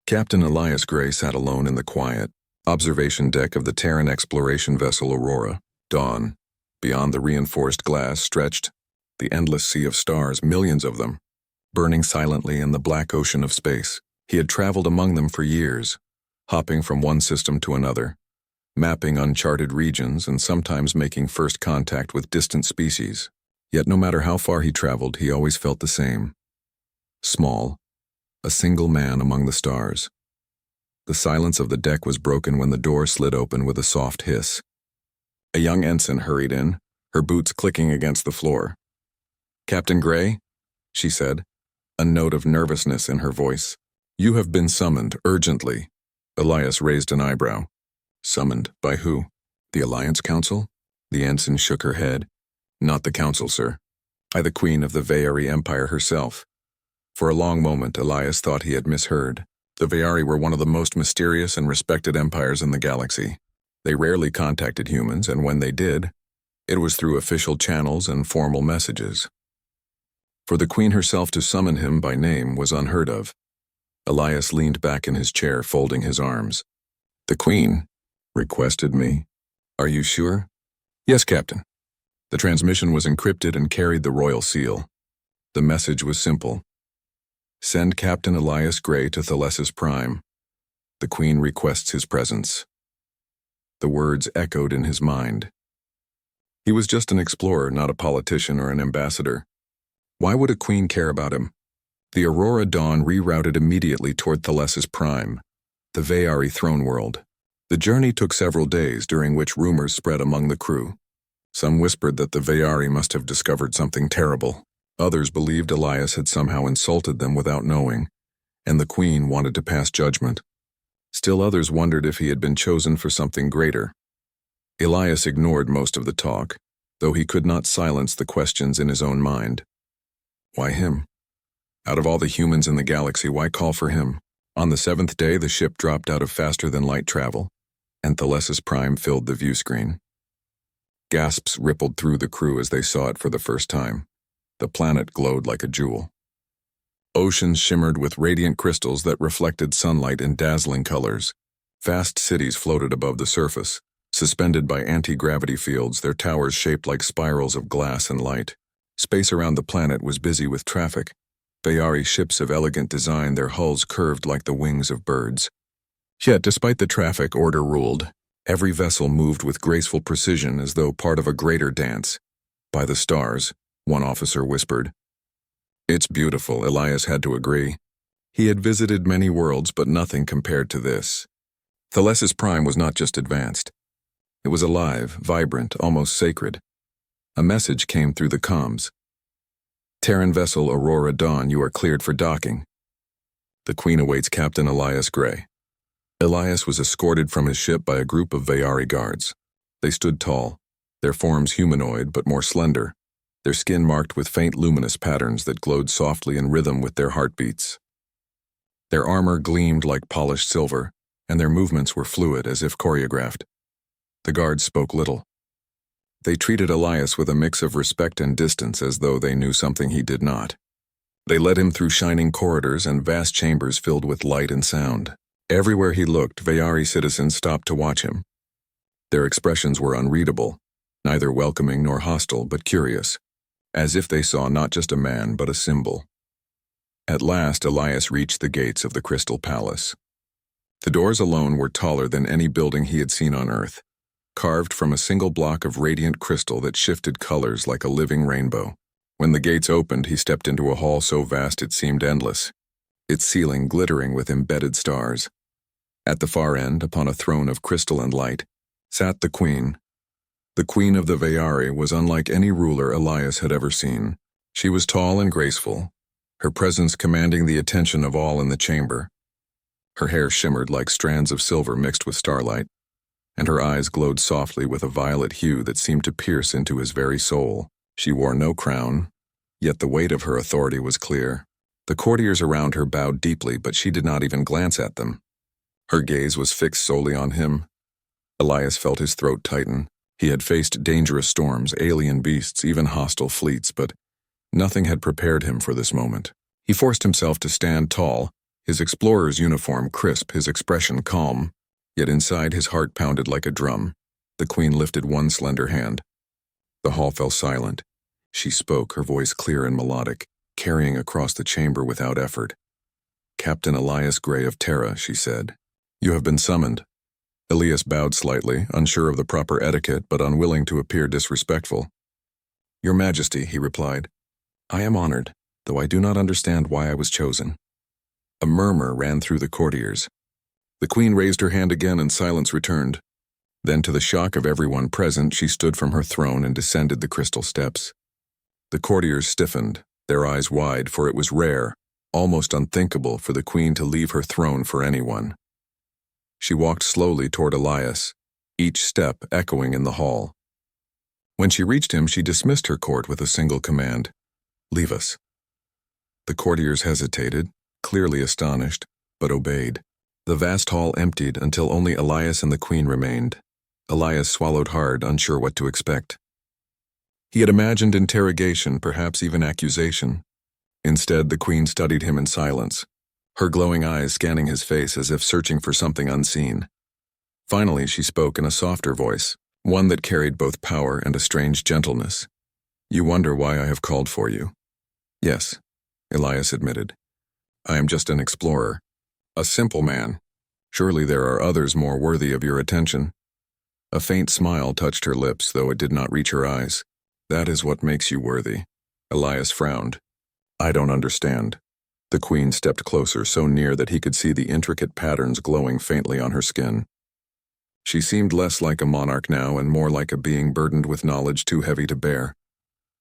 Captain Elias Gray sat alone in the quiet observation deck of the Terran exploration vessel Aurora, Dawn. Beyond the reinforced glass stretched the endless sea of stars, millions of them, burning silently in the black ocean of space. He had traveled among them for years, hopping from one system to another, mapping uncharted regions and sometimes making first contact with distant species. Yet no matter how far he traveled, he always felt the same. Small, a single man among the stars. The silence of the deck was broken when the door slid open with a soft hiss. A young ensign hurried in, her boots clicking against the floor. "Captain Gray?" she said, a note of nervousness in her voice. "You have been summoned, urgently." Elias raised an eyebrow. "Summoned by who? The Alliance Council?" The ensign shook her head. "Not the Council, sir. By the Queen of the Vayari Empire herself." For a long moment, Elias thought he had misheard. The Vayari were one of the most mysterious and respected empires in the galaxy. They rarely contacted humans, and when they did, it was through official channels and formal messages. For the Queen herself to summon him by name was unheard of. Elias leaned back in his chair, folding his arms. "The Queen requested me. Are you sure?" "Yes, Captain." The transmission was encrypted and carried the royal seal. The message was simple. "Send Captain Elias Gray to Thalesis Prime. The Queen requests his presence." The words echoed in his mind. He was just an explorer, not a politician or an ambassador. Why would a queen care about him? The Aurora Dawn rerouted immediately toward Thalesis Prime, the Vayari throne world. The journey took several days, during which rumors spread among the crew. Some whispered that the Vayari must have discovered something terrible. Others believed Elias had somehow insulted them without knowing, and the Queen wanted to pass judgment. Still others wondered if he had been chosen for something greater. Elias ignored most of the talk, though he could not silence the questions in his own mind. Why him? Out of all the humans in the galaxy, why call for him? On the seventh day, the ship dropped out of faster-than-light travel, and Thalesis Prime filled the view screen. Gasps rippled through the crew as they saw it for the first time. The planet glowed like a jewel. Oceans shimmered with radiant crystals that reflected sunlight in dazzling colors. Vast cities floated above the surface, suspended by anti-gravity fields, their towers shaped like spirals of glass and light. Space around the planet was busy with traffic. Vayari ships of elegant design, their hulls curved like the wings of birds. Yet, despite the traffic, order ruled. Every vessel moved with graceful precision as though part of a greater dance. "By the stars," one officer whispered. "It's beautiful," Elias had to agree. He had visited many worlds, but nothing compared to this. Thalesis Prime was not just advanced. It was alive, vibrant, almost sacred. A message came through the comms. "Terran vessel Aurora Dawn, you are cleared for docking. The Queen awaits Captain Elias Gray." Elias was escorted from his ship by a group of Vayari guards. They stood tall, their forms humanoid but more slender, their skin marked with faint luminous patterns that glowed softly in rhythm with their heartbeats. Their armor gleamed like polished silver, and their movements were fluid as if choreographed. The guards spoke little. They treated Elias with a mix of respect and distance, as though they knew something he did not. They led him through shining corridors and vast chambers filled with light and sound. Everywhere he looked, Vayari citizens stopped to watch him. Their expressions were unreadable, neither welcoming nor hostile, but curious, as if they saw not just a man, but a symbol. At last, Elias reached the gates of the Crystal Palace. The doors alone were taller than any building he had seen on Earth, carved from a single block of radiant crystal that shifted colors like a living rainbow. When the gates opened, he stepped into a hall so vast it seemed endless, its ceiling glittering with embedded stars. At the far end, upon a throne of crystal and light, sat the Queen. The Queen of the Vayari was unlike any ruler Elias had ever seen. She was tall and graceful, her presence commanding the attention of all in the chamber. Her hair shimmered like strands of silver mixed with starlight, and her eyes glowed softly with a violet hue that seemed to pierce into his very soul. She wore no crown, yet the weight of her authority was clear. The courtiers around her bowed deeply, but she did not even glance at them. Her gaze was fixed solely on him. Elias felt his throat tighten. He had faced dangerous storms, alien beasts, even hostile fleets, but nothing had prepared him for this moment. He forced himself to stand tall, His explorer's uniform crisp, his expression calm, yet inside his heart pounded like a drum. The Queen lifted one slender hand. The hall fell silent. She spoke, her voice clear and melodic, carrying across the chamber without effort. "Captain Elias Gray of Terra," she said. "You have been summoned." Elias bowed slightly, unsure of the proper etiquette but unwilling to appear disrespectful. "Your Majesty," he replied, "I am honored, though I do not understand why I was chosen." A murmur ran through the courtiers. The Queen raised her hand again and silence returned. Then, to the shock of everyone present, she stood from her throne and descended the crystal steps. The courtiers stiffened, their eyes wide, for it was rare, almost unthinkable, for the Queen to leave her throne for anyone. She walked slowly toward Elias, each step echoing in the hall. When she reached him, she dismissed her court with a single command: "Leave us." The courtiers hesitated, clearly astonished, but obeyed. The vast hall emptied until only Elias and the Queen remained. Elias swallowed hard, unsure what to expect. He had imagined interrogation, perhaps even accusation. Instead, the Queen studied him in silence, her glowing eyes scanning his face as if searching for something unseen. Finally, she spoke in a softer voice, one that carried both power and a strange gentleness. "You wonder why I have called for you?" "Yes," Elias admitted. "I am just an explorer, a simple man. Surely there are others more worthy of your attention." A faint smile touched her lips, though it did not reach her eyes. "That is what makes you worthy." Elias frowned. "I don't understand." The Queen stepped closer, so near that he could see the intricate patterns glowing faintly on her skin. She seemed less like a monarch now and more like a being burdened with knowledge too heavy to bear.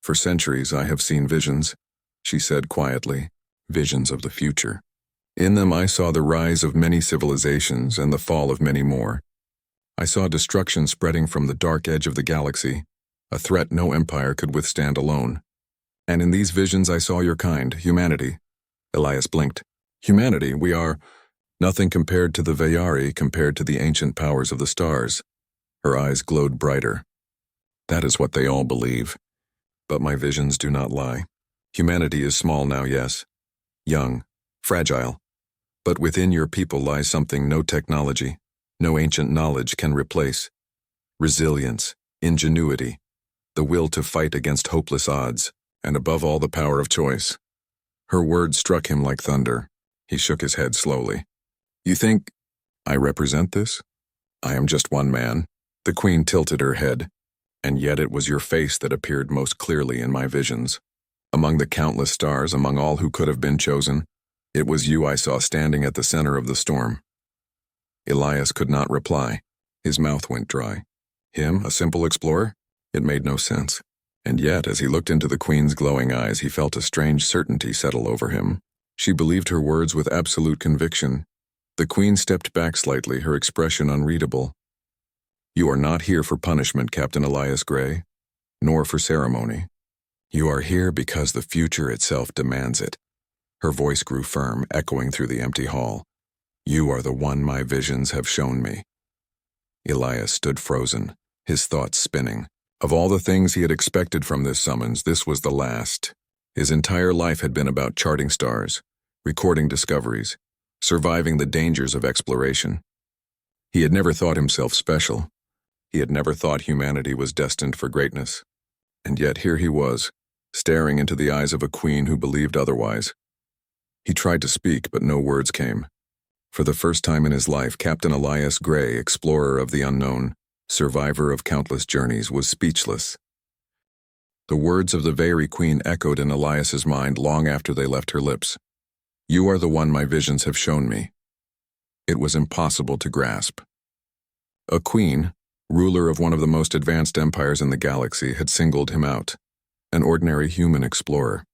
"For centuries I have seen visions," she said quietly, "visions of the future. In them I saw the rise of many civilizations and the fall of many more. I saw destruction spreading from the dark edge of the galaxy, a threat no empire could withstand alone. And in these visions I saw your kind, humanity." Elias blinked. "Humanity, we are nothing compared to the Veyari, compared to the ancient powers of the stars." Her eyes glowed brighter. "That is what they all believe. But my visions do not lie. Humanity is small now, yes. Young, fragile. But within your people lies something no technology, no ancient knowledge can replace. Resilience, ingenuity, the will to fight against hopeless odds, and above all the power of choice." Her words struck him like thunder. He shook his head slowly. "You think I represent this? I am just one man." The Queen tilted her head. "And yet it was your face that appeared most clearly in my visions. Among the countless stars, among all who could have been chosen, it was you I saw standing at the center of the storm." Elias could not reply. His mouth went dry. Him, a simple explorer? It made no sense. And yet, as he looked into the Queen's glowing eyes, he felt a strange certainty settle over him. She believed her words with absolute conviction. The Queen stepped back slightly, her expression unreadable. "You are not here for punishment, Captain Elias Gray, nor for ceremony. You are here because the future itself demands it." Her voice grew firm, echoing through the empty hall. "You are the one my visions have shown me." Elias stood frozen, his thoughts spinning. Of all the things he had expected from this summons, this was the last. His entire life had been about charting stars, recording discoveries, surviving the dangers of exploration. He had never thought himself special. He had never thought humanity was destined for greatness. And yet here he was, staring into the eyes of a queen who believed otherwise. He tried to speak, but no words came. For the first time in his life, Captain Elias Gray, explorer of the unknown, survivor of countless journeys, was speechless. The words of the Veyari Queen echoed in Elias's mind long after they left her lips. "You are the one my visions have shown me." It was impossible to grasp. A queen, ruler of one of the most advanced empires in the galaxy, had singled him out, an ordinary human explorer.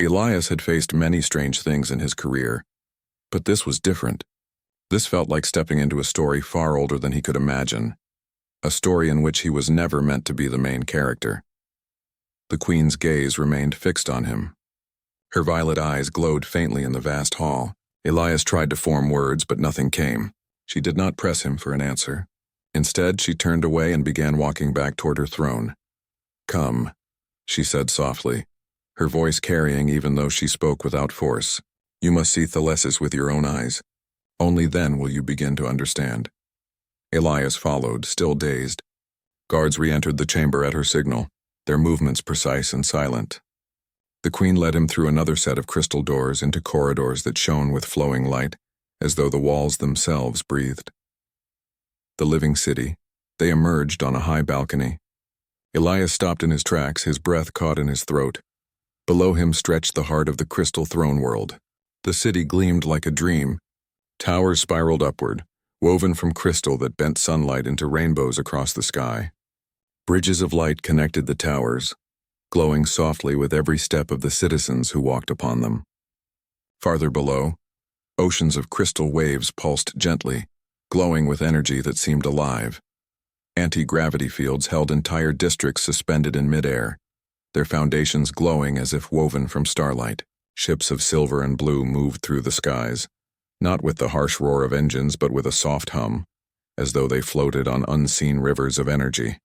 Elias had faced many strange things in his career, but this was different. This felt like stepping into a story far older than he could imagine, a story in which he was never meant to be the main character. The Queen's gaze remained fixed on him. Her violet eyes glowed faintly in the vast hall. Elias tried to form words, but nothing came. She did not press him for an answer. Instead, she turned away and began walking back toward her throne. "Come," she said softly, her voice carrying even though she spoke without force. You must see Thalesis with your own eyes. Only then will you begin to understand." Elias followed, still dazed. Guards re-entered the chamber at her signal, their movements precise and silent. The Queen led him through another set of crystal doors into corridors that shone with flowing light, as though the walls themselves breathed. The living city. They emerged on a high balcony. Elias stopped in his tracks, his breath caught in his throat. Below him stretched the heart of the crystal throne world. The city gleamed like a dream. Towers spiraled upward, woven from crystal that bent sunlight into rainbows across the sky. Bridges of light connected the towers, glowing softly with every step of the citizens who walked upon them. Farther below, oceans of crystal waves pulsed gently, glowing with energy that seemed alive. Anti-gravity fields held entire districts suspended in midair, their foundations glowing as if woven from starlight. Ships of silver and blue moved through the skies, not with the harsh roar of engines but with a soft hum, as though they floated on unseen rivers of energy.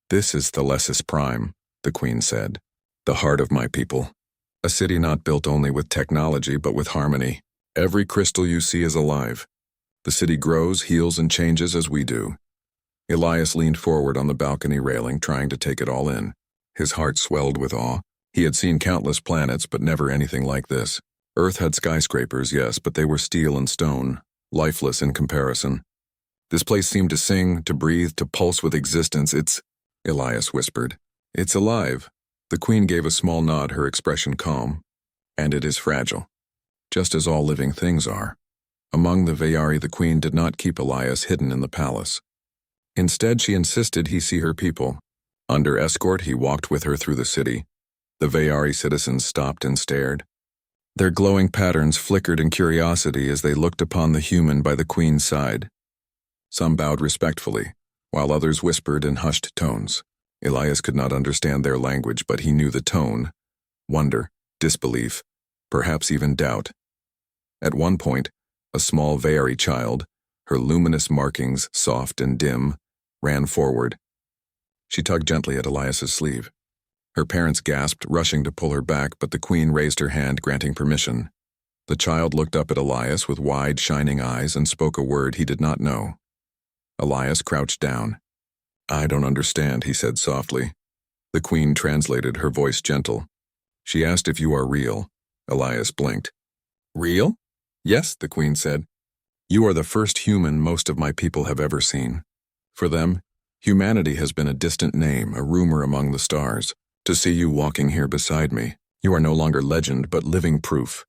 "This is Thalesis Prime," the Queen said, "the heart of my people. A city not built only with technology but with harmony. Every crystal you see is alive. The city grows, heals, and changes as we do." Elias leaned forward on the balcony railing, trying to take it all in. His heart swelled with awe. He had seen countless planets, but never anything like this. Earth had skyscrapers, yes, but they were steel and stone, lifeless in comparison. This place seemed to sing, to breathe, to pulse with existence. Elias whispered. "It's alive." The Queen gave a small nod, her expression calm. "And it is fragile, just as all living things are." Among the Veyari, the Queen did not keep Elias hidden in the palace. Instead, she insisted he see her people. Under escort, he walked with her through the city. The Veyari citizens stopped and stared. Their glowing patterns flickered in curiosity as they looked upon the human by the Queen's side. Some bowed respectfully, while others whispered in hushed tones. Elias could not understand their language, but he knew the tone: wonder, disbelief, perhaps even doubt. At one point, a small Veyari child, her luminous markings soft and dim, ran forward. She tugged gently at Elias's sleeve. Her parents gasped, rushing to pull her back, but the Queen raised her hand, granting permission. The child looked up at Elias with wide, shining eyes and spoke a word he did not know. Elias crouched down. "I don't understand," he said softly. The Queen translated, her voice gentle. "She asked if you are real." Elias blinked. "Real?" "Yes," the Queen said. "You are the first human most of my people have ever seen. For them, humanity has been a distant name, a rumor among the stars. To see you walking here beside me, you are no longer legend but living proof."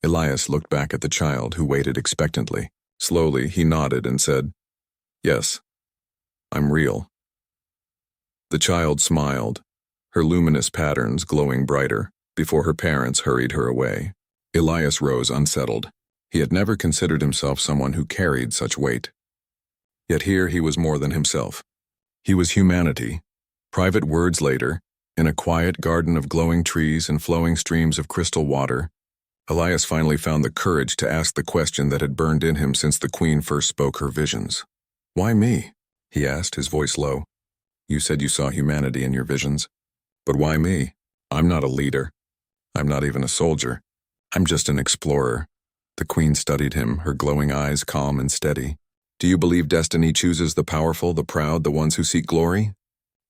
Elias looked back at the child, who waited expectantly. Slowly, he nodded and said, "Yes, I'm real." The child smiled, her luminous patterns glowing brighter, before her parents hurried her away. Elias rose unsettled. He had never considered himself someone who carried such weight. Yet here he was more than himself. He was humanity. Private words later, in a quiet garden of glowing trees and flowing streams of crystal water, Elias finally found the courage to ask the question that had burned in him since the Queen first spoke her visions. "Why me?" he asked, his voice low. "You said you saw humanity in your visions. But why me? I'm not a leader. I'm not even a soldier. I'm just an explorer." The Queen studied him, her glowing eyes calm and steady. "Do you believe destiny chooses the powerful, the proud, the ones who seek glory?"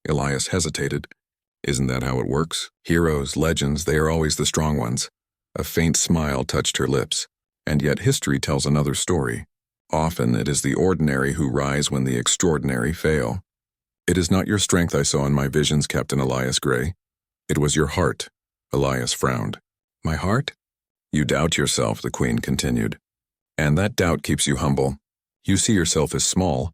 Elias hesitated. "Isn't that how it works? Heroes, legends, they are always the strong ones." A faint smile touched her lips. "And yet history tells another story. Often it is the ordinary who rise when the extraordinary fail." "It is not your strength I saw in my visions, Captain Elias Gray. It was your heart." Elias frowned. "My heart?" "You doubt yourself," the Queen continued. "And that doubt keeps you humble. You see yourself as small,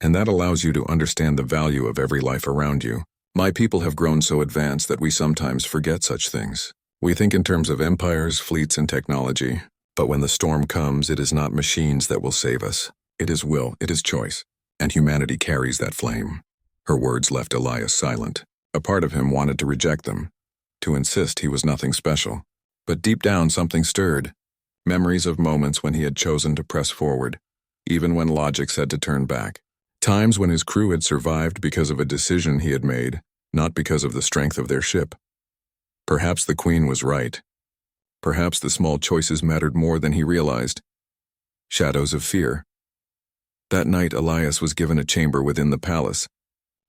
and that allows you to understand the value of every life around you. My people have grown so advanced that we sometimes forget such things. We think in terms of empires, fleets, and technology, but when the storm comes, it is not machines that will save us. It is will, it is choice, and humanity carries that flame." Her words left Elias silent. A part of him wanted to reject them, to insist he was nothing special. But deep down something stirred. Memories of moments when he had chosen to press forward, even when logic said to turn back. Times when his crew had survived because of a decision he had made, not because of the strength of their ship. Perhaps the Queen was right. Perhaps the small choices mattered more than he realized. Shadows of fear. That night, Elias was given a chamber within the palace.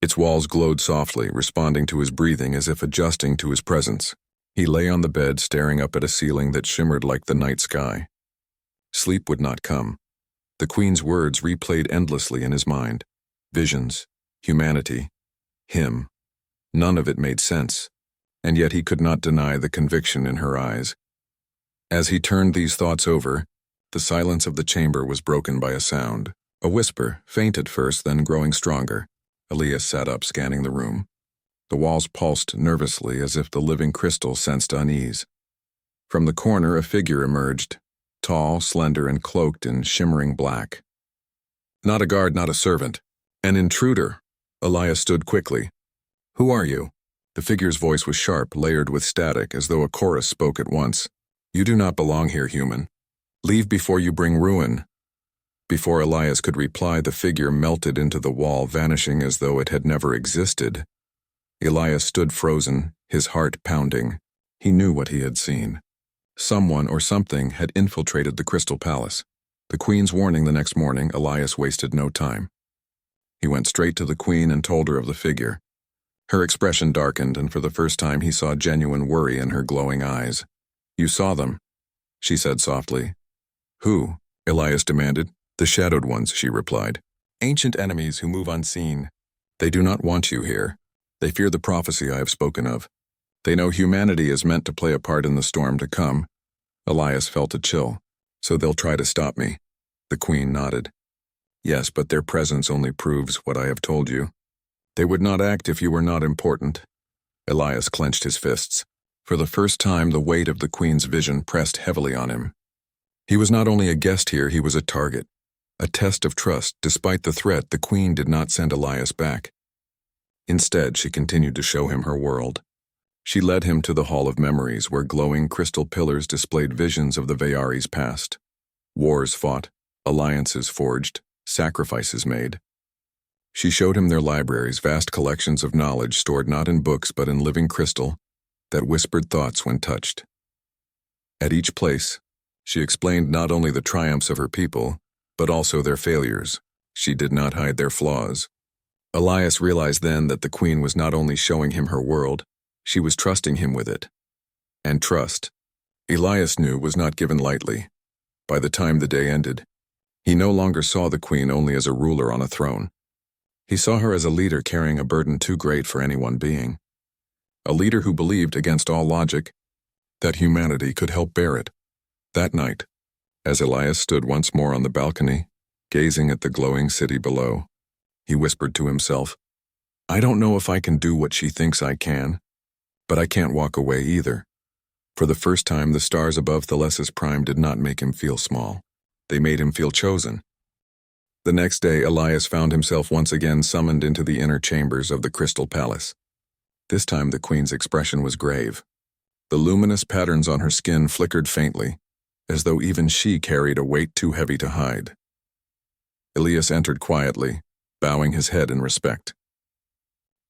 Its walls glowed softly, responding to his breathing as if adjusting to his presence. He lay on the bed, staring up at a ceiling that shimmered like the night sky. Sleep would not come. The Queen's words replayed endlessly in his mind. Visions, humanity, him. None of it made sense, and yet he could not deny the conviction in her eyes. As he turned these thoughts over, the silence of the chamber was broken by a sound. A whisper, faint at first, then growing stronger. Elias sat up, scanning the room. The walls pulsed nervously as if the living crystal sensed unease. From the corner, a figure emerged, tall, slender, and cloaked in shimmering black. Not a guard, not a servant. An intruder. Elias stood quickly. Who are you? The figure's voice was sharp, layered with static, as though a chorus spoke at once. You do not belong here, human. Leave before you bring ruin. Before Elias could reply, the figure melted into the wall, vanishing as though it had never existed. Elias stood frozen, his heart pounding. He knew what he had seen. Someone or something had infiltrated the Crystal Palace. The Queen's warning the next morning, Elias wasted no time. He went straight to the Queen and told her of the figure. Her expression darkened, and for the first time he saw genuine worry in her glowing eyes. You saw them, she said softly. Who? Elias demanded. The Shadowed Ones, she replied. Ancient enemies who move unseen. They do not want you here. They fear the prophecy I have spoken of. They know humanity is meant to play a part in the storm to come. Elias felt a chill. So they'll try to stop me. The Queen nodded. Yes, but their presence only proves what I have told you. They would not act if you were not important. Elias clenched his fists. For the first time, the weight of the Queen's vision pressed heavily on him. He was not only a guest here, he was a target. A test of trust. Despite the threat, the Queen did not send Elias back. Instead, she continued to show him her world. She led him to the Hall of Memories, where glowing crystal pillars displayed visions of the Veyari's past. Wars fought, alliances forged, sacrifices made. She showed him their libraries, vast collections of knowledge stored not in books but in living crystal that whispered thoughts when touched. At each place, she explained not only the triumphs of her people, but also their failures. She did not hide their flaws. Elias realized then that the Queen was not only showing him her world, she was trusting him with it. And trust, Elias knew, was not given lightly. By the time the day ended, he no longer saw the Queen only as a ruler on a throne. He saw her as a leader carrying a burden too great for any one being. A leader who believed, against all logic, that humanity could help bear it. That night, as Elias stood once more on the balcony, gazing at the glowing city below, he whispered to himself, I don't know if I can do what she thinks I can, but I can't walk away either. For the first time, the stars above Thales' prime did not make him feel small. They made him feel chosen. The next day, Elias found himself once again summoned into the inner chambers of the Crystal Palace. This time the Queen's expression was grave. The luminous patterns on her skin flickered faintly, as though even she carried a weight too heavy to hide. Elias entered quietly, bowing his head in respect.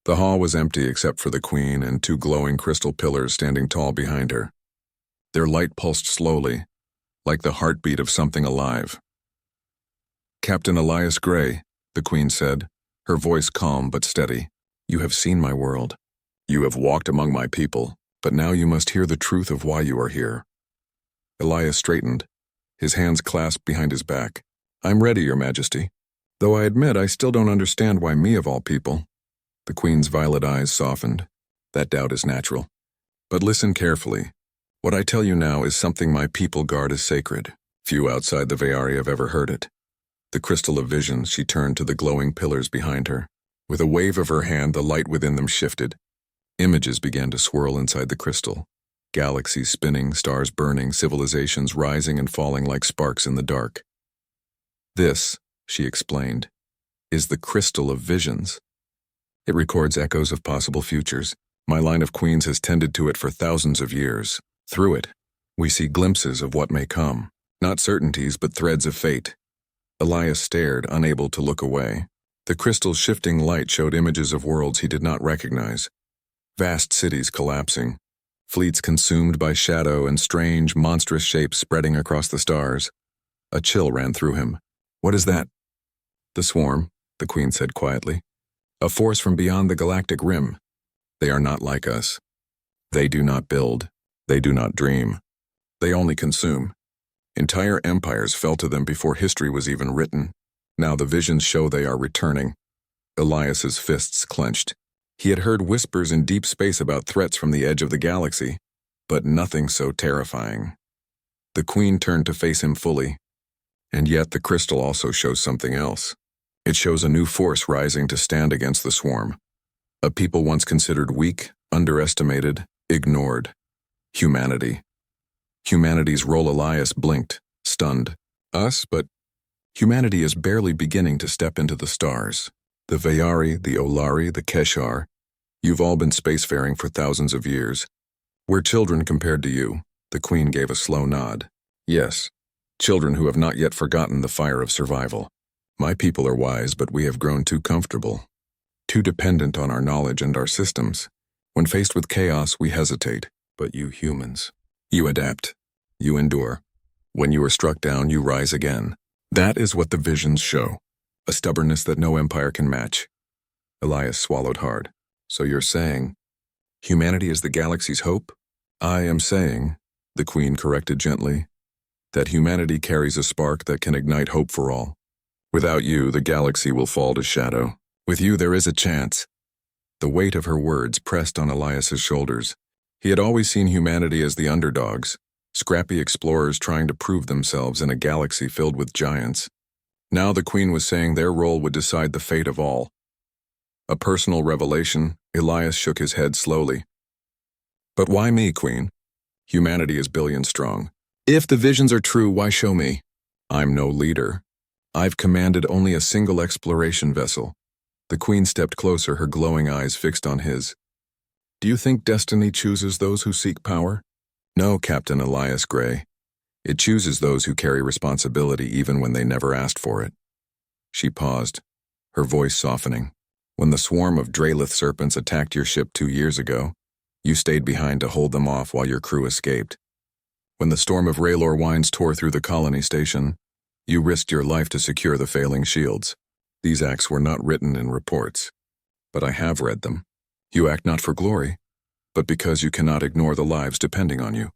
The hall was empty except for the Queen and two glowing crystal pillars standing tall behind her. Their light pulsed slowly, like the heartbeat of something alive. Captain Elias Gray, the Queen said, her voice calm but steady. You have seen my world. You have walked among my people, but now you must hear the truth of why you are here. Elias straightened, his hands clasped behind his back. I'm ready, Your Majesty. Though I admit I still don't understand why me of all people. The Queen's violet eyes softened. That doubt is natural. But listen carefully. What I tell you now is something my people guard as sacred. Few outside the Veyari have ever heard it. The crystal of visions, she turned to the glowing pillars behind her. With a wave of her hand, the light within them shifted. Images began to swirl inside the crystal. Galaxies spinning, stars burning, civilizations rising and falling like sparks in the dark. This, she explained, is the crystal of visions. It records echoes of possible futures. My line of queens has tended to it for thousands of years. Through it, we see glimpses of what may come. Not certainties, but threads of fate. Elias stared, unable to look away. The crystal's shifting light showed images of worlds he did not recognize. Vast cities collapsing, Fleets consumed by shadow and strange, monstrous shapes spreading across the stars. A chill ran through him. "What is that?" "The swarm," the Queen said quietly. "A force from beyond the galactic rim. They are not like us. They do not build. They do not dream. They only consume. Entire empires fell to them before history was even written. Now the visions show they are returning." Elias's fists clenched. He had heard whispers in deep space about threats from the edge of the galaxy, but nothing so terrifying. The Queen turned to face him fully. And yet the crystal also shows something else. It shows a new force rising to stand against the swarm. A people once considered weak, underestimated, ignored. Humanity. Humanity's role. Elias blinked, stunned. Us, but humanity is barely beginning to step into the stars. The Vayari, the Olari, the Keshar. You've all been spacefaring for thousands of years. We're children compared to you. The Queen gave a slow nod. Yes, children who have not yet forgotten the fire of survival. My people are wise, but we have grown too comfortable, too dependent on our knowledge and our systems. When faced with chaos, we hesitate. But you humans, you adapt. You endure. When you are struck down, you rise again. That is what the visions show. A stubbornness that no empire can match. Elias swallowed hard. So you're saying, humanity is the galaxy's hope? I am saying, the Queen corrected gently, that humanity carries a spark that can ignite hope for all. Without you, the galaxy will fall to shadow. With you, there is a chance. The weight of her words pressed on Elias's shoulders. He had always seen humanity as the underdogs, scrappy explorers trying to prove themselves in a galaxy filled with giants. Now the Queen was saying their role would decide the fate of all. A personal revelation. Elias shook his head slowly. But why me, Queen? Humanity is billion strong. If the visions are true, why show me? I'm no leader. I've commanded only a single exploration vessel. The Queen stepped closer, her glowing eyes fixed on his. Do you think destiny chooses those who seek power? No, Captain Elias Gray. It chooses those who carry responsibility even when they never asked for it. She paused, her voice softening. When the swarm of Draelith serpents attacked your ship 2 years ago, you stayed behind to hold them off while your crew escaped. When the storm of Raylor winds tore through the colony station, you risked your life to secure the failing shields. These acts were not written in reports, but I have read them. You act not for glory, but because you cannot ignore the lives depending on you.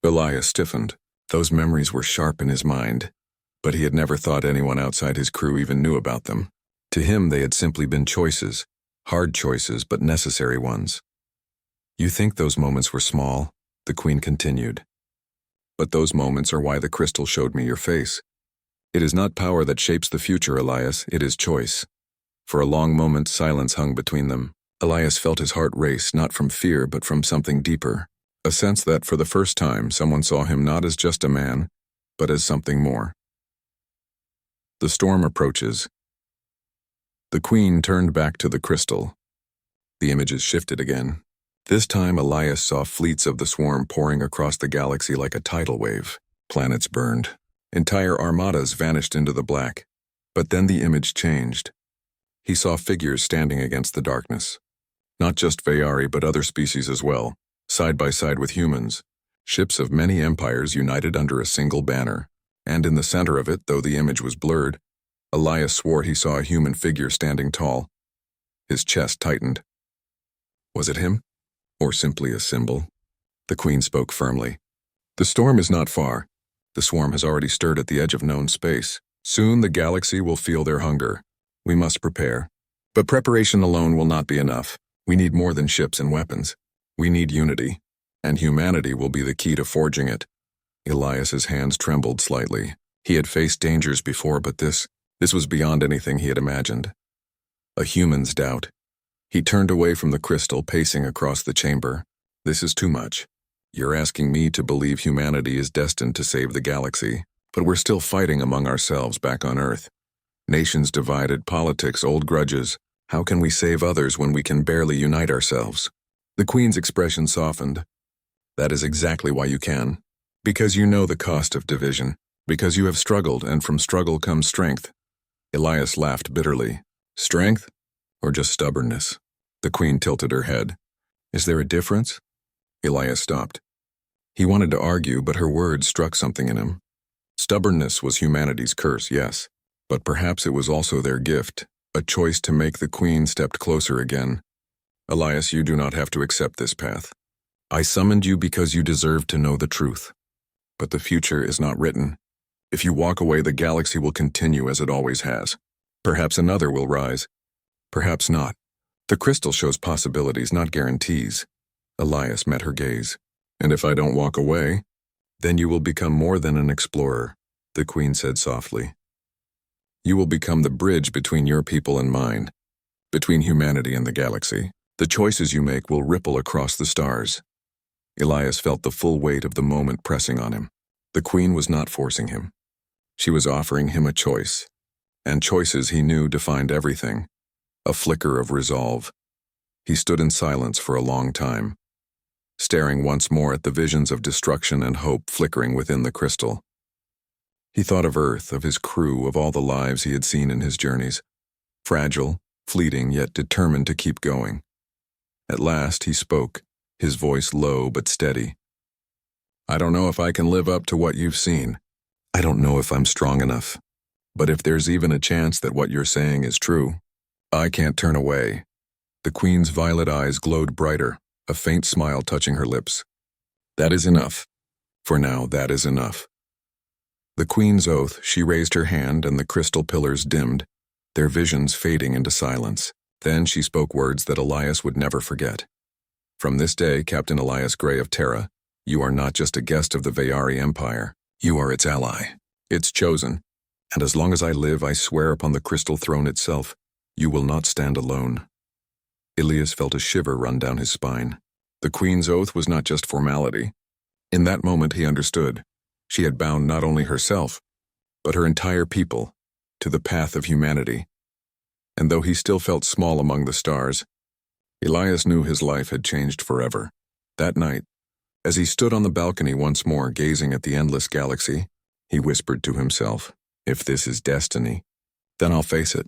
Elias stiffened. Those memories were sharp in his mind, but he had never thought anyone outside his crew even knew about them. To him, they had simply been choices, hard choices, but necessary ones. You think those moments were small, the Queen continued. But those moments are why the crystal showed me your face. It is not power that shapes the future, Elias, it is choice. For a long moment, silence hung between them. Elias felt his heart race, not from fear, but from something deeper. A sense that, for the first time, someone saw him not as just a man, but as something more. The storm approaches. The Queen turned back to the crystal. The images shifted again. This time, Elias saw fleets of the swarm pouring across the galaxy like a tidal wave. Planets burned. Entire armadas vanished into the black. But then the image changed. He saw figures standing against the darkness. Not just Vayari, but other species as well, side by side with humans. Ships of many empires united under a single banner. And in the center of it, though the image was blurred, Elias swore he saw a human figure standing tall. His chest tightened. Was it him? Or simply a symbol? The Queen spoke firmly. The storm is not far. The swarm has already stirred at the edge of known space. Soon the galaxy will feel their hunger. We must prepare. But preparation alone will not be enough. We need more than ships and weapons. We need unity. And humanity will be the key to forging it. Elias's hands trembled slightly. He had faced dangers before, but this was beyond anything he had imagined. A human's doubt. He turned away from the crystal, pacing across the chamber. This is too much. You're asking me to believe humanity is destined to save the galaxy, but we're still fighting among ourselves back on Earth. Nations divided, politics, old grudges. How can we save others when we can barely unite ourselves? The Queen's expression softened. That is exactly why you can. Because you know the cost of division. Because you have struggled, and from struggle comes strength. Elias laughed bitterly. Strength? Or just stubbornness? The Queen tilted her head. Is there a difference? Elias stopped. He wanted to argue, but her words struck something in him. Stubbornness was humanity's curse, yes, but perhaps it was also their gift, a choice to make the Queen stepped closer again. Elias, you do not have to accept this path. I summoned you because you deserve to know the truth. But the future is not written. If you walk away, the galaxy will continue as it always has. Perhaps another will rise. Perhaps not. The crystal shows possibilities, not guarantees. Elias met her gaze. And if I don't walk away, then you will become more than an explorer, the Queen said softly. You will become the bridge between your people and mine, between humanity and the galaxy. The choices you make will ripple across the stars. Elias felt the full weight of the moment pressing on him. The Queen was not forcing him. She was offering him a choice, and choices, he knew, defined everything. A flicker of resolve. He stood in silence for a long time, staring once more at the visions of destruction and hope flickering within the crystal. He thought of Earth, of his crew, of all the lives he had seen in his journeys. Fragile, fleeting, yet determined to keep going. At last he spoke, his voice low but steady. I don't know if I can live up to what you've seen. I don't know if I'm strong enough. But if there's even a chance that what you're saying is true, I can't turn away. The Queen's violet eyes glowed brighter, a faint smile touching her lips. That is enough. For now, that is enough. The Queen's oath, she raised her hand and the crystal pillars dimmed, their visions fading into silence. Then she spoke words that Elias would never forget. From this day, Captain Elias Gray of Terra, you are not just a guest of the Veyari Empire. You are its ally, its chosen. And as long as I live, I swear upon the crystal throne itself, you will not stand alone. Elias felt a shiver run down his spine. The Queen's oath was not just formality. In that moment he understood. She had bound not only herself, but her entire people, to the path of humanity. And though he still felt small among the stars, Elias knew his life had changed forever. That night, as he stood on the balcony once more gazing at the endless galaxy, he whispered to himself, if this is destiny, then I'll face it.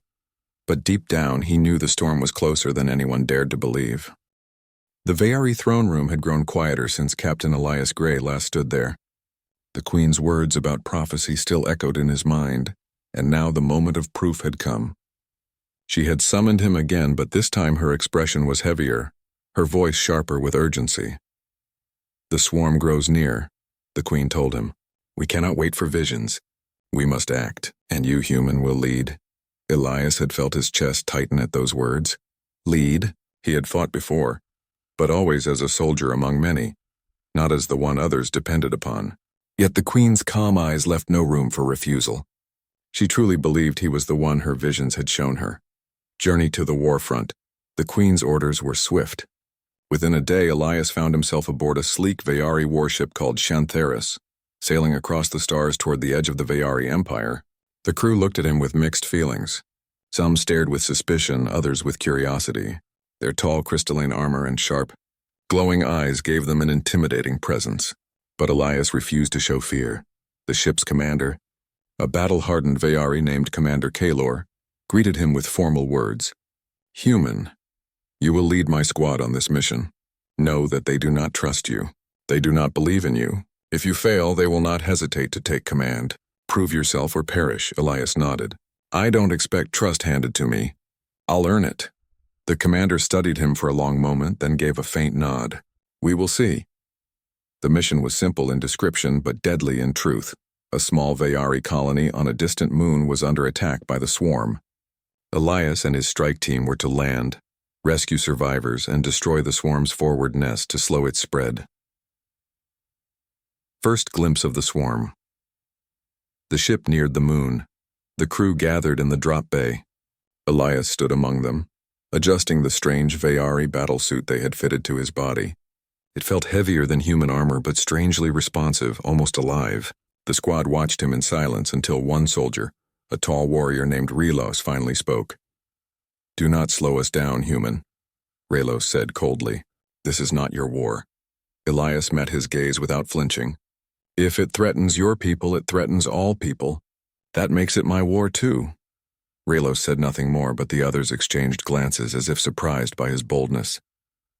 But deep down he knew the storm was closer than anyone dared to believe. The Veyari throne room had grown quieter since Captain Elias Gray last stood there. The Queen's words about prophecy still echoed in his mind, and now the moment of proof had come. She had summoned him again, but this time her expression was heavier, her voice sharper with urgency. The swarm grows near, the Queen told him. We cannot wait for visions. We must act, and you, human, will lead. Elias had felt his chest tighten at those words. Lead? He had fought before, but always as a soldier among many, not as the one others depended upon. Yet the Queen's calm eyes left no room for refusal. She truly believed he was the one her visions had shown her. Journey to the war front. The Queen's orders were swift. Within a day, Elias found himself aboard a sleek Veyari warship called Xantheris, sailing across the stars toward the edge of the Veyari Empire. The crew looked at him with mixed feelings. Some stared with suspicion, others with curiosity. Their tall crystalline armor and sharp, glowing eyes gave them an intimidating presence. But Elias refused to show fear. The ship's commander, a battle-hardened Veyari named Commander Kalor, greeted him with formal words. Human, you will lead my squad on this mission. Know that they do not trust you. They do not believe in you. If you fail, they will not hesitate to take command. Prove yourself or perish, Elias nodded. I don't expect trust handed to me. I'll earn it. The commander studied him for a long moment, then gave a faint nod. We will see. The mission was simple in description, but deadly in truth. A small Veyari colony on a distant moon was under attack by the swarm. Elias and his strike team were to land, rescue survivors, and destroy the swarm's forward nest to slow its spread. First glimpse of the swarm. The ship neared the moon. The crew gathered in the drop bay. Elias stood among them, adjusting the strange Veyari battlesuit they had fitted to his body. It felt heavier than human armor, but strangely responsive, almost alive. The squad watched him in silence until one soldier, a tall warrior named Relos, finally spoke. Do not slow us down, human, Relos said coldly. This is not your war. Elias met his gaze without flinching. If it threatens your people, it threatens all people. That makes it my war too. Relos said nothing more, but the others exchanged glances as if surprised by his boldness.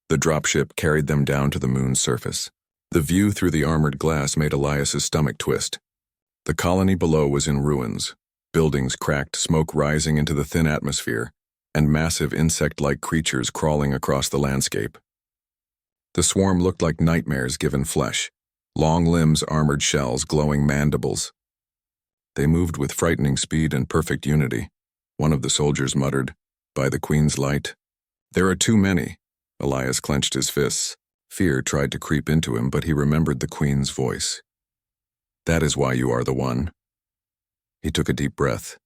The dropship carried them down to the moon's surface. The view through the armored glass made Elias's stomach twist. The colony below was in ruins, buildings cracked, smoke rising into the thin atmosphere, and massive insect-like creatures crawling across the landscape. The swarm looked like nightmares given flesh, long limbs, armored shells, glowing mandibles. They moved with frightening speed and perfect unity. One of the soldiers muttered, "By the Queen's light." "There are too many." Elias clenched his fists. Fear tried to creep into him, but he remembered the Queen's voice. "That is why you are the one." He took a deep breath.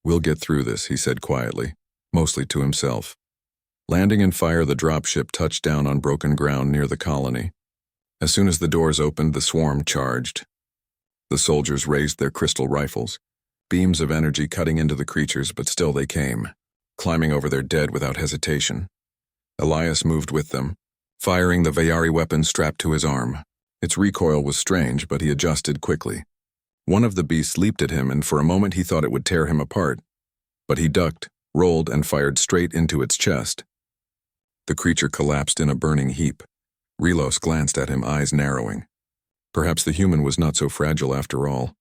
"We'll get through this," he said quietly, mostly to himself. Landing in fire, the dropship touched down on broken ground near the colony. As soon as the doors opened, the swarm charged. The soldiers raised their crystal rifles, beams of energy cutting into the creatures, but still they came, climbing over their dead without hesitation. Elias moved with them, firing the Vayari weapon strapped to his arm. Its recoil was strange, but he adjusted quickly. One of the beasts leaped at him, and for a moment he thought it would tear him apart. But he ducked, rolled, and fired straight into its chest. The creature collapsed in a burning heap. Relos glanced at him, eyes narrowing. Perhaps the human was not so fragile after all.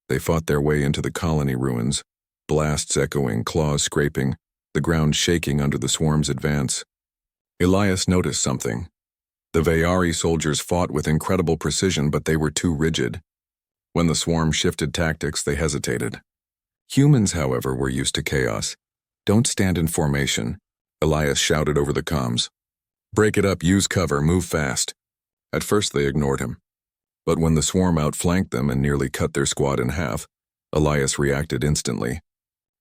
They fought their way into the colony ruins, blasts echoing, claws scraping, the ground shaking under the swarm's advance. Elias noticed something. The Vayari soldiers fought with incredible precision, but they were too rigid. When the swarm shifted tactics, they hesitated. Humans, however, were used to chaos. "Don't stand in formation," Elias shouted over the comms. "Break it up, use cover, move fast." At first they ignored him. But when the swarm outflanked them and nearly cut their squad in half, Elias reacted instantly.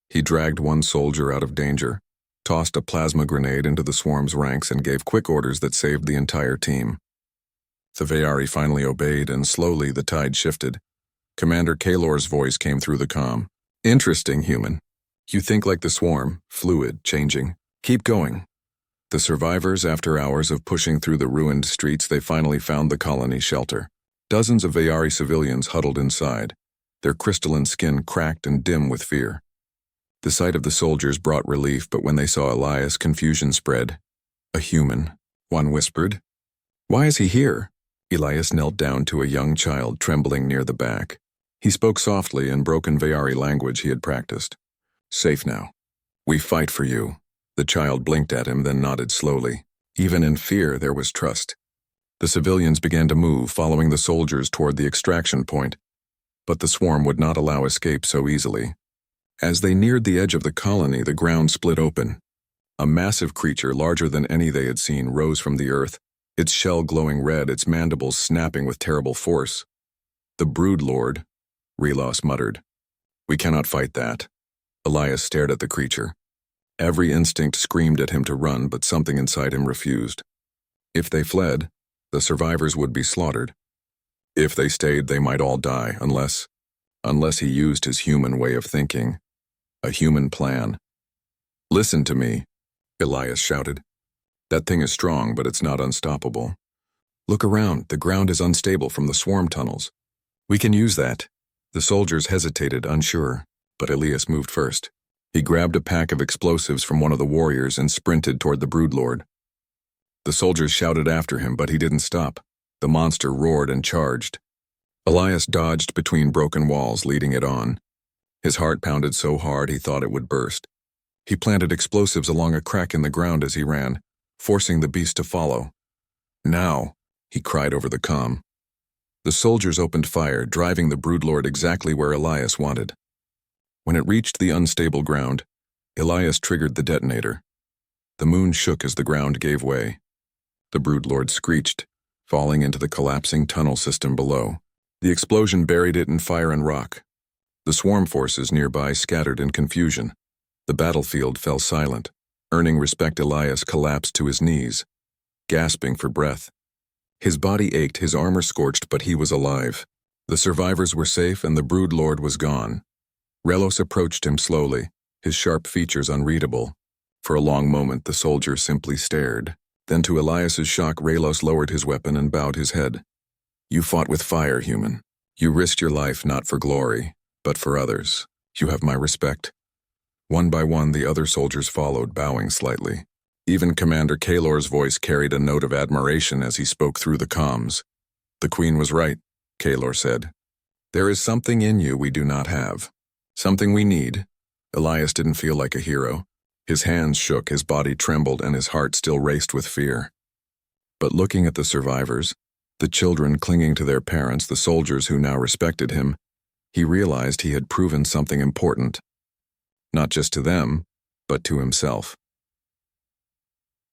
He dragged one soldier out of danger, tossed a plasma grenade into the swarm's ranks, and gave quick orders that saved the entire team. The Vayari finally obeyed, and slowly the tide shifted. Commander Kalor's voice came through the comm. "Interesting, human. You think like the swarm, fluid, changing. Keep going." The survivors, after hours of pushing through the ruined streets, they finally found the colony shelter. Dozens of Vayari civilians huddled inside, their crystalline skin cracked and dim with fear. The sight of the soldiers brought relief, but when they saw Elias, confusion spread. "A human," one whispered. "Why is he here?" Elias knelt down to a young child trembling near the back. He spoke softly in broken Vayari language he had practiced. "Safe now. We fight for you." The child blinked at him, then nodded slowly. Even in fear, there was trust. The civilians began to move, following the soldiers toward the extraction point. But the swarm would not allow escape so easily. As they neared the edge of the colony, the ground split open. A massive creature, larger than any they had seen, rose from the earth, its shell glowing red, its mandibles snapping with terrible force. "The Brood Lord," Relos muttered. "We cannot fight that." Elias stared at the creature. Every instinct screamed at him to run, but something inside him refused. If they fled, the survivors would be slaughtered. If they stayed, they might all die, unless he used his human way of thinking. A human plan. "Listen to me," Elias shouted. "That thing is strong, but it's not unstoppable. Look around, the ground is unstable from the swarm tunnels. We can use that." The soldiers hesitated, unsure, but Elias moved first. He grabbed a pack of explosives from one of the warriors and sprinted toward the Broodlord. The soldiers shouted after him, but he didn't stop. The monster roared and charged. Elias dodged between broken walls, leading it on. His heart pounded so hard he thought it would burst. He planted explosives along a crack in the ground as he ran, forcing the beast to follow. "Now," he cried over the comm. The soldiers opened fire, driving the Broodlord exactly where Elias wanted. When it reached the unstable ground, Elias triggered the detonator. The moon shook as the ground gave way. The Broodlord screeched, falling into the collapsing tunnel system below. The explosion buried it in fire and rock. The swarm forces nearby scattered in confusion. The battlefield fell silent. Earning respect, Elias collapsed to his knees, gasping for breath. His body ached, his armor scorched, but he was alive. The survivors were safe and the Broodlord was gone. Relos approached him slowly, his sharp features unreadable. For a long moment the soldier simply stared. Then to Elias's shock, Relos lowered his weapon and bowed his head. "You fought with fire, human. You risked your life not for glory, but for others. You have my respect." One by one the other soldiers followed, bowing slightly. Even Commander Kalor's voice carried a note of admiration as he spoke through the comms. "The Queen was right," Kalor said. "There is something in you we do not have. Something we need." Elias didn't feel like a hero. His hands shook, his body trembled, and his heart still raced with fear. But looking at the survivors, the children clinging to their parents, the soldiers who now respected him, he realized he had proven something important. Not just to them, but to himself.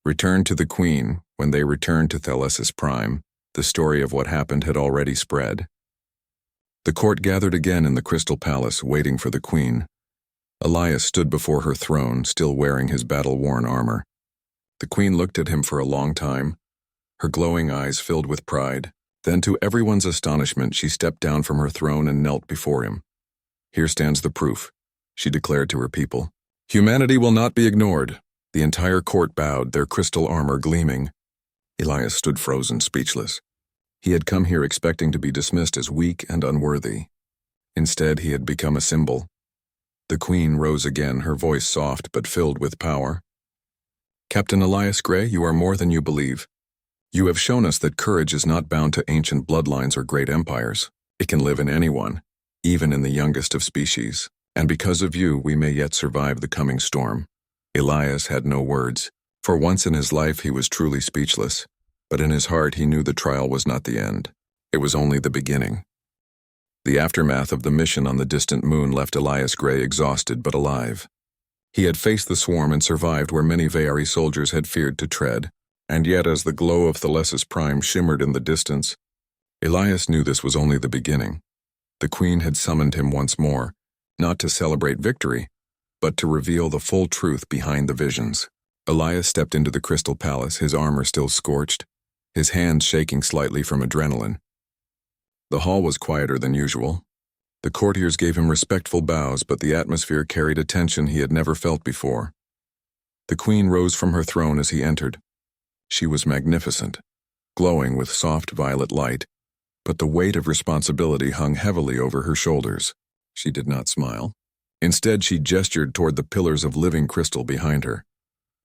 Returned to the Queen, when they returned to Thelesis-Prime, the story of what happened had already spread. The court gathered again in the Crystal Palace, waiting for the Queen. Elias stood before her throne, still wearing his battle-worn armor. The Queen looked at him for a long time, her glowing eyes filled with pride. Then, to everyone's astonishment, she stepped down from her throne and knelt before him. "Here stands the proof," she declared to her people. "Humanity will not be ignored." The entire court bowed, their crystal armor gleaming. Elias stood frozen, speechless. He had come here expecting to be dismissed as weak and unworthy. Instead, he had become a symbol. The Queen rose again, her voice soft but filled with power. "Captain Elias Gray, you are more than you believe. You have shown us that courage is not bound to ancient bloodlines or great empires. It can live in anyone, even in the youngest of species. And because of you, we may yet survive the coming storm." Elias had no words. For once in his life, he was truly speechless. But in his heart, he knew the trial was not the end. It was only the beginning. The aftermath of the mission on the distant moon left Elias Gray exhausted but alive. He had faced the swarm and survived where many Veari soldiers had feared to tread. And yet, as the glow of Thelesis-Prime shimmered in the distance, Elias knew this was only the beginning. The Queen had summoned him once more, not to celebrate victory, but to reveal the full truth behind the visions. Elias stepped into the Crystal Palace, his armor still scorched, his hands shaking slightly from adrenaline. The hall was quieter than usual. The courtiers gave him respectful bows, but the atmosphere carried a tension he had never felt before. The Queen rose from her throne as he entered. She was magnificent, glowing with soft violet light, but the weight of responsibility hung heavily over her shoulders. She did not smile. Instead, she gestured toward the pillars of living crystal behind her.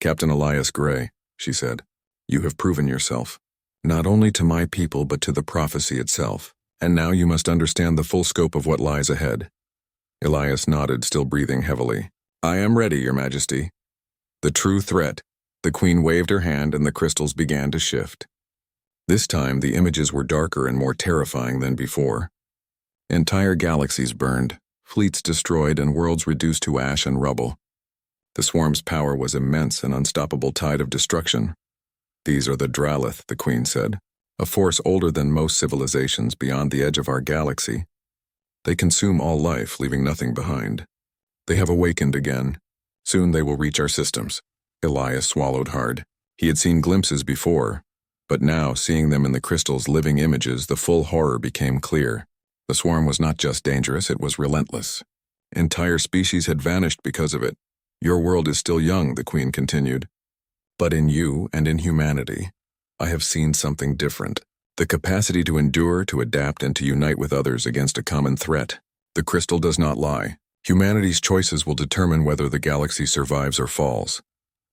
"Captain Elias Gray," she said, "you have proven yourself, not only to my people but to the prophecy itself. And now you must understand the full scope of what lies ahead." Elias nodded, still breathing heavily. "I am ready, Your Majesty." The true threat. The Queen waved her hand and the crystals began to shift. This time, the images were darker and more terrifying than before. Entire galaxies burned, fleets destroyed, and worlds reduced to ash and rubble. The swarm's power was immense, an unstoppable tide of destruction. "These are the Dralith," the Queen said. "A force older than most civilizations beyond the edge of our galaxy. They consume all life, leaving nothing behind. They have awakened again. Soon they will reach our systems." Elias swallowed hard. He had seen glimpses before, but now, seeing them in the crystal's living images, the full horror became clear. The swarm was not just dangerous, it was relentless. Entire species had vanished because of it. "Your world is still young," the Queen continued. "But in you and in humanity, I have seen something different. The capacity to endure, to adapt, and to unite with others against a common threat. The crystal does not lie. Humanity's choices will determine whether the galaxy survives or falls."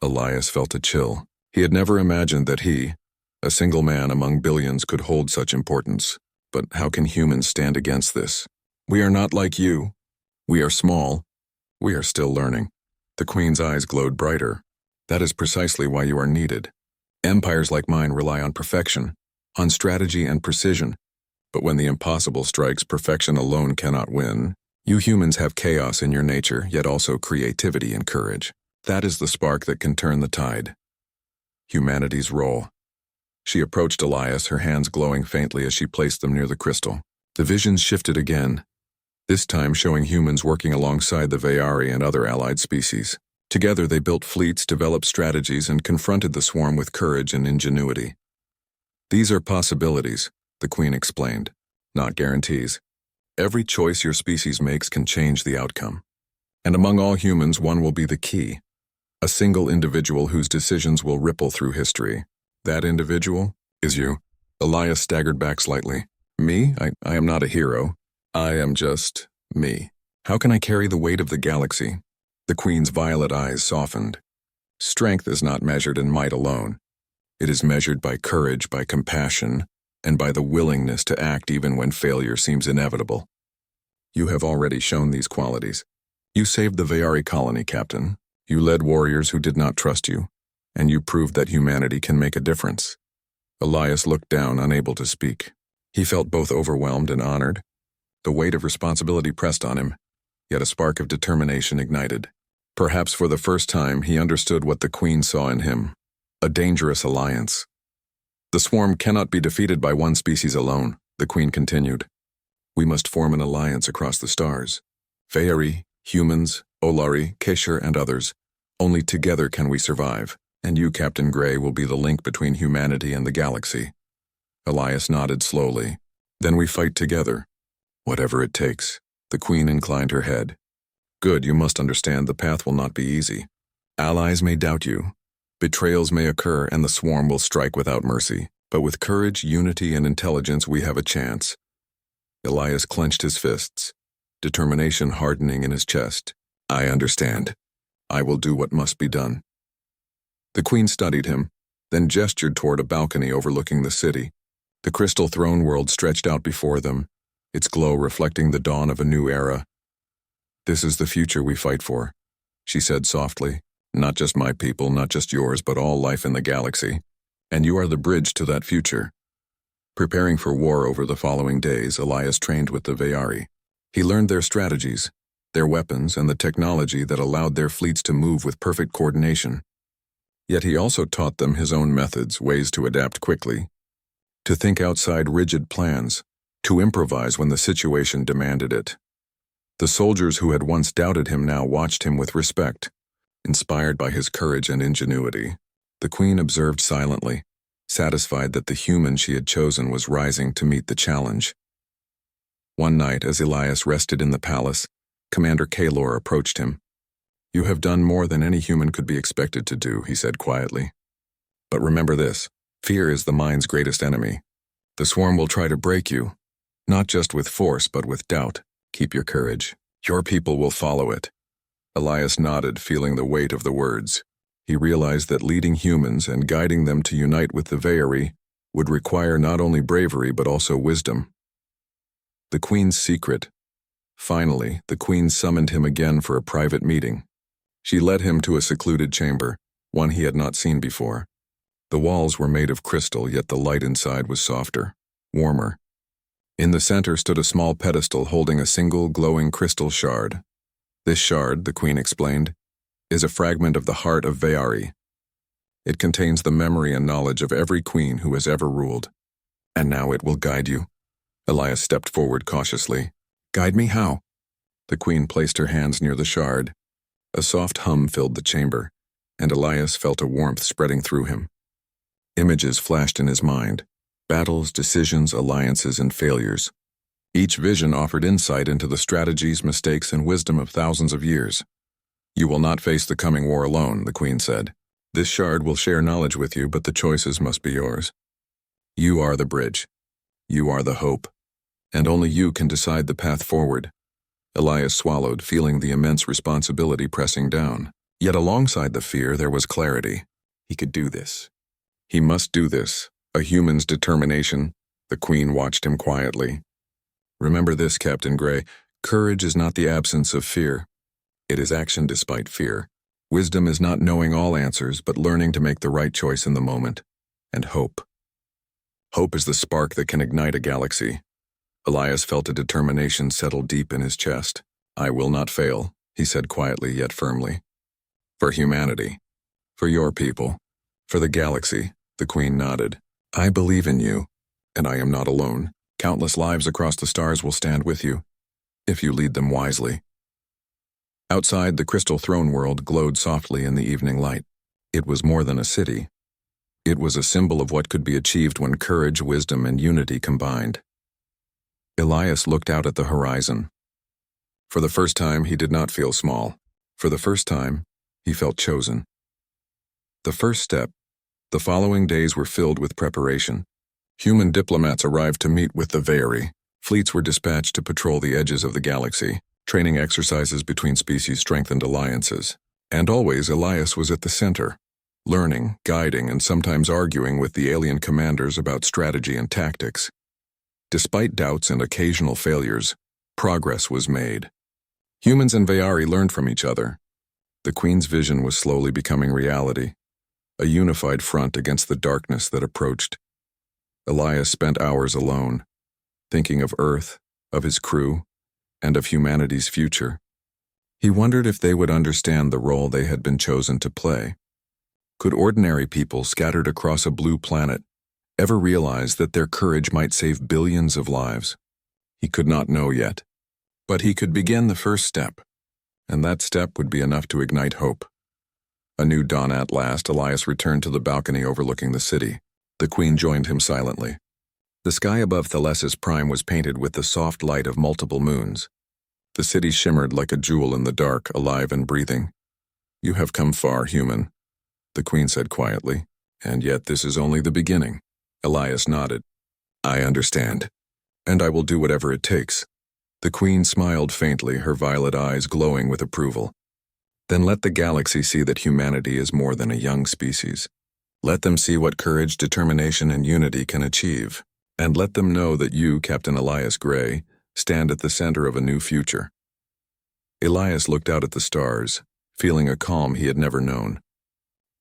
Elias felt a chill. He had never imagined that he, a single man among billions, could hold such importance. But how can humans stand against this? "We are not like you. We are small. We are still learning." The Queen's eyes glowed brighter. "That is precisely why you are needed. Empires like mine rely on perfection, on strategy and precision. But when the impossible strikes, perfection alone cannot win. You humans have chaos in your nature, yet also creativity and courage. That is the spark that can turn the tide. Humanity's role." She approached Elias, her hands glowing faintly as she placed them near the crystal. The visions shifted again, this time showing humans working alongside the Veari and other allied species. Together they built fleets, developed strategies, and confronted the swarm with courage and ingenuity. "These are possibilities," the Queen explained, "not guarantees. Every choice your species makes can change the outcome. And among all humans, one will be the key. A single individual whose decisions will ripple through history. That individual is you." Elias staggered back slightly. "Me? I am not a hero. I am just me. How can I carry the weight of the galaxy?" The Queen's violet eyes softened. Strength is not measured in might alone. It is measured by courage, by compassion, and by the willingness to act even when failure seems inevitable. You have already shown these qualities. You saved the Vayari colony, Captain. You led warriors who did not trust you, and you proved that humanity can make a difference. Elias looked down, unable to speak. He felt both overwhelmed and honored. The weight of responsibility pressed on him, yet a spark of determination ignited. Perhaps for the first time he understood what the Queen saw in him, a dangerous alliance. The swarm cannot be defeated by one species alone, the Queen continued. We must form an alliance across the stars. Vayari, humans, Olari, Kesher, and others. Only together can we survive, and you, Captain Gray, will be the link between humanity and the galaxy. Elias nodded slowly. Then we fight together. Whatever it takes. The Queen inclined her head. Good, you must understand the path will not be easy. Allies may doubt you. Betrayals may occur, and the swarm will strike without mercy. But with courage, unity, and intelligence, we have a chance. Elias clenched his fists, determination hardening in his chest. I understand. I will do what must be done. The Queen studied him, then gestured toward a balcony overlooking the city. The crystal throne world stretched out before them, its glow reflecting the dawn of a new era. This is the future we fight for, she said softly. Not just my people, not just yours, but all life in the galaxy. And you are the bridge to that future. Preparing for war over the following days, Elias trained with the Vayari. He learned their strategies, their weapons, and the technology that allowed their fleets to move with perfect coordination. Yet he also taught them his own methods, ways to adapt quickly, to think outside rigid plans, to improvise when the situation demanded it. The soldiers who had once doubted him now watched him with respect, inspired by his courage and ingenuity. The Queen observed silently, satisfied that the human she had chosen was rising to meet the challenge. One night, as Elias rested in the palace, Commander Kalor approached him. You have done more than any human could be expected to do, he said quietly. But remember this, fear is the mind's greatest enemy. The swarm will try to break you, not just with force but with doubt. Keep your courage. Your people will follow it. Elias nodded, feeling the weight of the words. He realized that leading humans and guiding them to unite with the Vayari would require not only bravery but also wisdom. The Queen's secret. Finally, the Queen summoned him again for a private meeting. She led him to a secluded chamber, one he had not seen before. The walls were made of crystal, yet the light inside was softer, warmer. In the center stood a small pedestal holding a single glowing crystal shard. This shard, the Queen explained, is a fragment of the heart of Vayari. It contains the memory and knowledge of every queen who has ever ruled. And now it will guide you. Elias stepped forward cautiously. Guide me how? The Queen placed her hands near the shard. A soft hum filled the chamber, and Elias felt a warmth spreading through him. Images flashed in his mind. Battles, decisions, alliances, and failures. Each vision offered insight into the strategies, mistakes, and wisdom of thousands of years. You will not face the coming war alone, the Queen said. This shard will share knowledge with you, but the choices must be yours. You are the bridge. You are the hope. And only you can decide the path forward. Elias swallowed, feeling the immense responsibility pressing down. Yet alongside the fear, there was clarity. He could do this. He must do this. A human's determination. The Queen watched him quietly. Remember this, Captain Gray. Courage is not the absence of fear. It is action despite fear. Wisdom is not knowing all answers, but learning to make the right choice in the moment. And hope. Hope is the spark that can ignite a galaxy. Elias felt a determination settle deep in his chest. I will not fail, he said quietly yet firmly. For humanity. For your people. For the galaxy, the Queen nodded. I believe in you, and I am not alone. Countless lives across the stars will stand with you, if you lead them wisely. Outside, the crystal throne world glowed softly in the evening light. It was more than a city. It was a symbol of what could be achieved when courage, wisdom, and unity combined. Elias looked out at the horizon. For the first time, he did not feel small. For the first time, he felt chosen. The first step. The following days were filled with preparation. Human diplomats arrived to meet with the Vayari. Fleets were dispatched to patrol the edges of the galaxy. Training exercises between species strengthened alliances. And always Elias was at the center, learning, guiding, and sometimes arguing with the alien commanders about strategy and tactics. Despite doubts and occasional failures, progress was made. Humans and Vayari learned from each other. The Queen's vision was slowly becoming reality, a unified front against the darkness that approached. Elias spent hours alone, thinking of Earth, of his crew, and of humanity's future. He wondered if they would understand the role they had been chosen to play. Could ordinary people scattered across a blue planet ever realize that their courage might save billions of lives? He could not know yet. But he could begin the first step, and that step would be enough to ignite hope. A new dawn at last, Elias returned to the balcony overlooking the city. The Queen joined him silently. The sky above Thales' prime was painted with the soft light of multiple moons. The city shimmered like a jewel in the dark, alive and breathing. "You have come far, human," the Queen said quietly. "And yet this is only the beginning." Elias nodded. "I understand, and I will do whatever it takes." The Queen smiled faintly, her violet eyes glowing with approval. "Then let the galaxy see that humanity is more than a young species. Let them see what courage, determination, and unity can achieve. And let them know that you, Captain Elias Gray, stand at the center of a new future." Elias looked out at the stars, feeling a calm he had never known.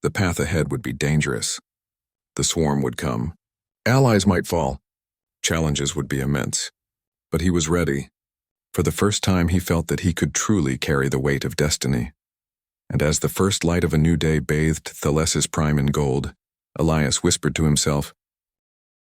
The path ahead would be dangerous. The swarm would come. Allies might fall. Challenges would be immense. But he was ready. For the first time he felt that he could truly carry the weight of destiny. And as the first light of a new day bathed Thales' prime in gold, Elias whispered to himself,